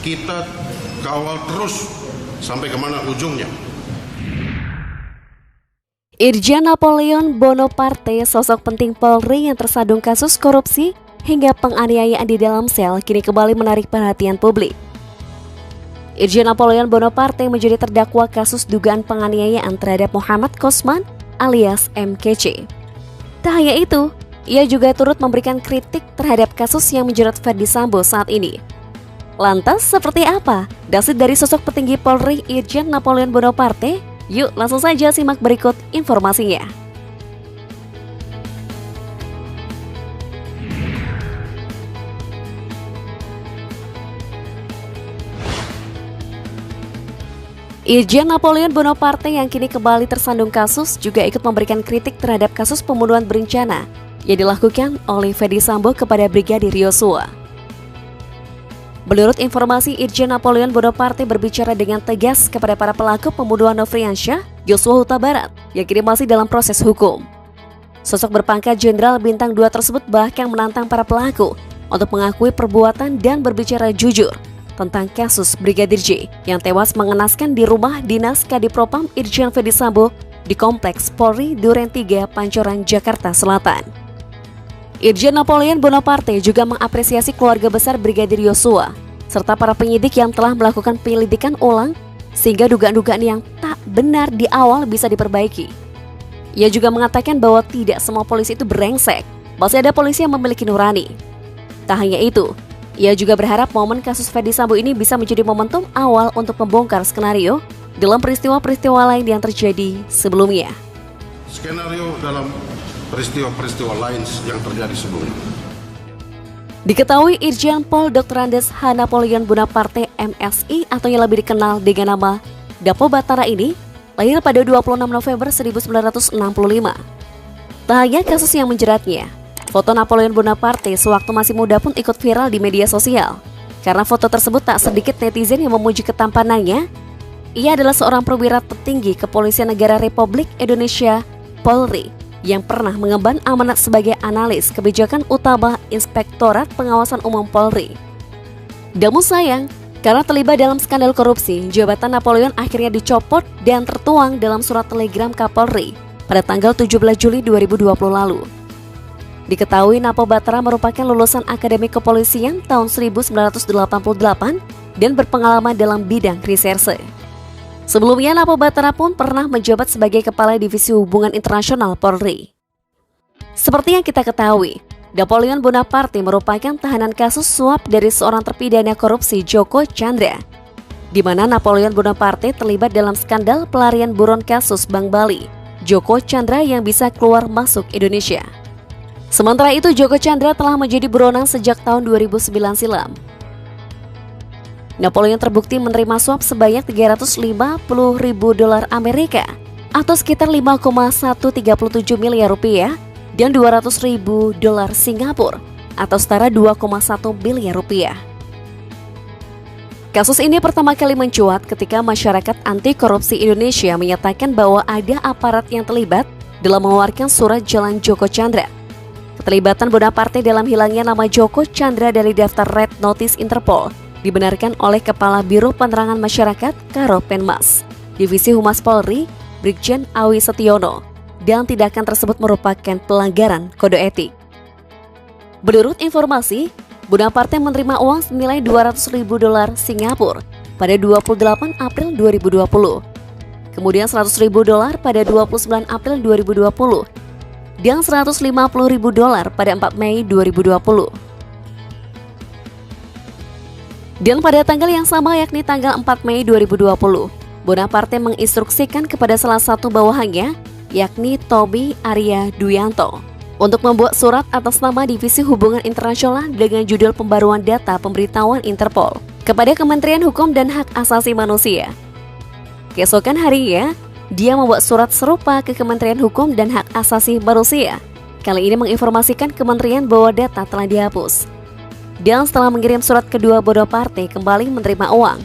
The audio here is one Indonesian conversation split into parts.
kita kawal terus sampai kemana ujungnya. Irjen Napoleon Bonaparte, sosok penting Polri yang tersandung kasus korupsi hingga penganiayaan di dalam sel, kini kembali menarik perhatian publik. Irjen Napoleon Bonaparte menjadi terdakwa kasus dugaan penganiayaan terhadap Muhammad Kosman alias MKC. Tak hanya itu, ia juga turut memberikan kritik terhadap kasus yang menjerat Ferdy Sambo saat ini. Lantas seperti apa dasar dari sosok petinggi Polri Irjen Napoleon Bonaparte? Yuk langsung saja simak berikut informasinya. Irjen Napoleon Bonaparte yang kini kembali tersandung kasus juga ikut memberikan kritik terhadap kasus pembunuhan berencana yang dilakukan oleh Ferdy Sambo kepada Brigadir Yosua. Menurut informasi, Irjen Napoleon Bonaparte berbicara dengan tegas kepada para pelaku pembunuhan Nofriansyah Yosua Huta Barat yang kini masih dalam proses hukum. Sosok berpangkat Jenderal Bintang 2 tersebut bahkan menantang para pelaku untuk mengakui perbuatan dan berbicara jujur tentang kasus Brigadir J yang tewas mengenaskan di rumah dinas Kadipropam Irjen Ferdy Sambo di Kompleks Polri Duren 3, Pancoran, Jakarta Selatan. Irjen Napoleon Bonaparte juga mengapresiasi keluarga besar Brigadir Yosua serta para penyidik yang telah melakukan penyelidikan ulang sehingga dugaan-dugaan yang tak benar di awal bisa diperbaiki. Ia juga mengatakan bahwa tidak semua polisi itu brengsek, masih ada polisi yang memiliki nurani. Tak hanya itu, ia juga berharap momen kasus Ferdy Sambo ini bisa menjadi momentum awal untuk membongkar skenario dalam peristiwa-peristiwa lain yang terjadi sebelumnya. Skenario dalam peristiwa-peristiwa lain yang terjadi sebelumnya. Diketahui Irjen Pol Dr. Andes H. Napoleon Bonaparte MSI atau yang lebih dikenal dengan nama Dapo Batara ini lahir pada 26 November 1965. Tak hanya kasus yang menjeratnya, foto Napoleon Bonaparte sewaktu masih muda pun ikut viral di media sosial. Karena foto tersebut tak sedikit netizen yang memuji ketampanannya. Ia adalah seorang perwira tertinggi Kepolisian Negara Republik Indonesia Polri yang pernah mengemban amanat sebagai analis kebijakan utama Inspektorat Pengawasan Umum Polri. Namun sayang, karena terlibat dalam skandal korupsi, jabatan Napoleon akhirnya dicopot dan tertuang dalam surat telegram Kapolri pada tanggal 17 Juli 2020 lalu. Diketahui Napo Batara merupakan lulusan Akademi Kepolisian tahun 1988 dan berpengalaman dalam bidang reserse. Sebelumnya Napo Batara pun pernah menjabat sebagai Kepala Divisi Hubungan Internasional Polri. Seperti yang kita ketahui, Napoleon Bonaparte merupakan tahanan kasus suap dari seorang terpidana korupsi Joko Chandra, di mana Napoleon Bonaparte terlibat dalam skandal pelarian buron kasus Bank Bali, Joko Chandra yang bisa keluar masuk Indonesia. Sementara itu Joko Chandra telah menjadi buronan sejak tahun 2009 silam. Napoleon terbukti menerima suap sebanyak $350.000 Amerika atau sekitar 5,137 miliar rupiah dan $200.000 Singapura atau setara 2,1 miliar rupiah. Kasus ini pertama kali mencuat ketika masyarakat anti korupsi Indonesia menyatakan bahwa ada aparat yang terlibat dalam mengeluarkan surat jalan Joko Chandra. Keterlibatan Bonaparte dalam hilangnya nama Joko Chandra dari daftar Red Notice Interpol dibenarkan oleh Kepala Biro Penerangan Masyarakat Karopenmas, Divisi Humas Polri, Brigjen Awi Setiono, dan tindakan tersebut merupakan pelanggaran kode etik. Menurut informasi, Bonaparte menerima uang senilai $200.000 Singapura pada 28 April 2020, kemudian $100.000 pada 29 April 2020, dan $150.000 pada 4 Mei 2020. Dan pada tanggal yang sama yakni tanggal 4 Mei 2020, Bonaparte menginstruksikan kepada salah satu bawahannya, yakni Tommy Arya Duyanto, untuk membuat surat atas nama Divisi Hubungan Internasional dengan judul Pembaruan Data Pemberitahuan Interpol kepada Kementerian Hukum dan Hak Asasi Manusia. Keesokan harinya, dia membuat surat serupa ke Kementerian Hukum dan Hak Asasi Manusia. Kali ini menginformasikan kementerian bahwa data telah dihapus. Dan setelah mengirim surat kedua, Bonaparte kembali menerima uang.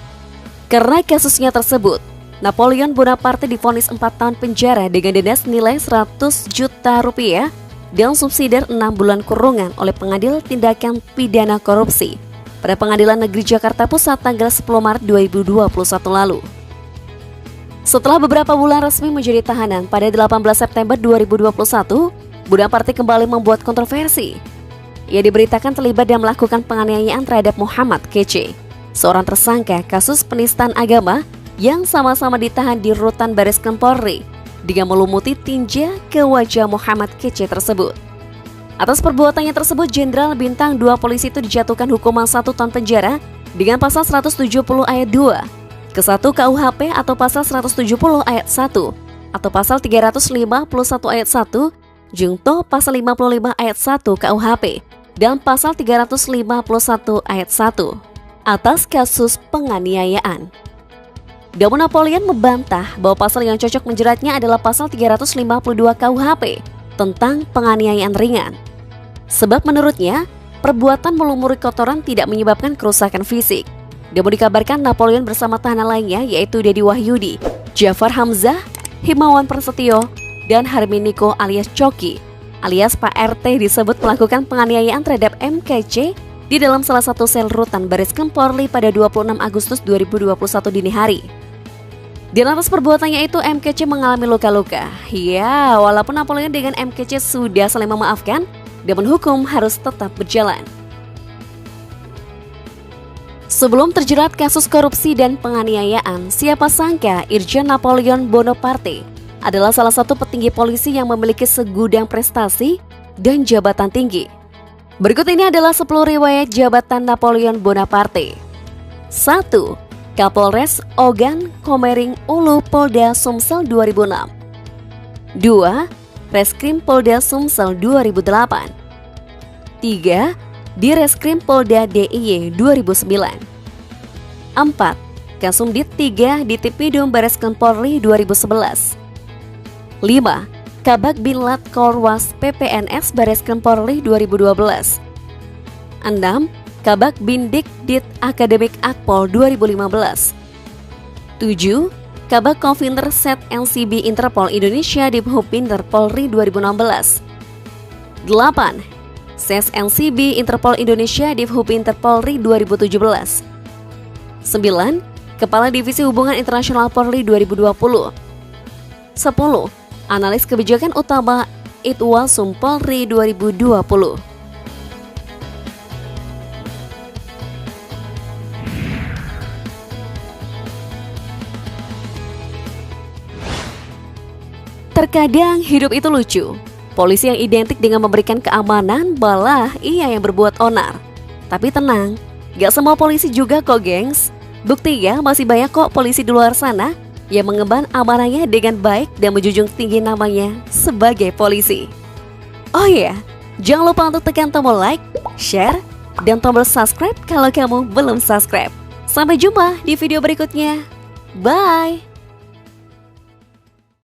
Karena kasusnya tersebut, Napoleon Bonaparte divonis 4 tahun penjara dengan denda senilai 100 juta rupiah dan subsidi 6 bulan kurungan oleh Pengadilan Tindakan Pidana Korupsi pada Pengadilan Negeri Jakarta Pusat tanggal 10 Maret 2021 lalu. Setelah beberapa bulan resmi menjadi tahanan, pada 18 September 2021, Bonaparte kembali membuat kontroversi. Ia diberitakan terlibat dan melakukan penganiayaan terhadap Muhammad Kece, seorang tersangka kasus penistaan agama yang sama-sama ditahan di rutan Bareskrim Polri dengan melumuti tinja ke wajah Muhammad Kece tersebut. Atas perbuatannya tersebut, Jenderal Bintang 2 polisi itu dijatuhkan hukuman 1 tahun penjara dengan pasal 170 ayat 2 ke 1 KUHP atau pasal 170 ayat 1 atau pasal 351 ayat 1 jungto pasal 55 ayat 1 KUHP dan pasal 351 ayat 1 atas kasus penganiayaan. Namun Napoleon membantah bahwa pasal yang cocok menjeratnya adalah pasal 352 KUHP tentang penganiayaan ringan. Sebab menurutnya, perbuatan melumuri kotoran tidak menyebabkan kerusakan fisik. Namun dikabarkan Napoleon bersama tahanan lainnya yaitu Dedi Wahyudi, Jafar Hamzah, Himawan Prasetyo, dan Harminiko alias Coki alias Pak RT disebut melakukan penganiayaan terhadap MKC di dalam salah satu sel rutan Bareskrim Polri pada 26 Agustus 2021 dini hari. Di atas perbuatannya itu MKC mengalami luka-luka. Ya, walaupun Napoleon dengan MKC sudah saling memaafkan, namun hukum harus tetap berjalan. Sebelum terjerat kasus korupsi dan penganiayaan, siapa sangka Irjen Napoleon Bonaparte adalah salah satu petinggi polisi yang memiliki segudang prestasi dan jabatan tinggi. Berikut ini adalah 10 riwayat jabatan Napoleon Bonaparte. 1. Kapolres Ogan Komering Ulu Polda Sumsel 2006. 2. Reskrim Polda Sumsel 2008. 3. Direskrim Polda DIY 2009. 4. Kasumdit 3 Ditipidum Bareskrim Polri 2011. 5. Kabak Binlat Korwas PPNS Bareskrim Polri 2012. 6. Kabak Bindik Dit Akademik Akpol 2015. 7. Kabak Konfiner Set NCB Interpol Indonesia Dibhupinter Polri 2016. 8. Ses NCB Interpol Indonesia Dibhupinter Polri 2017. 9. Kepala Divisi Hubungan Internasional Polri 2020. 10. Analis Kebijakan Utama Itwasum Polri 2020. Terkadang hidup itu lucu. Polisi yang identik dengan memberikan keamanan malah ia yang berbuat onar. Tapi tenang, gak semua polisi juga kok gengs. Buktinya masih banyak kok polisi di luar sana yang mengemban amanahnya dengan baik dan menjunjung tinggi namanya sebagai polisi. Oh iya, jangan lupa untuk tekan tombol like, share, dan tombol subscribe kalau kamu belum subscribe. Sampai jumpa di video berikutnya. Bye!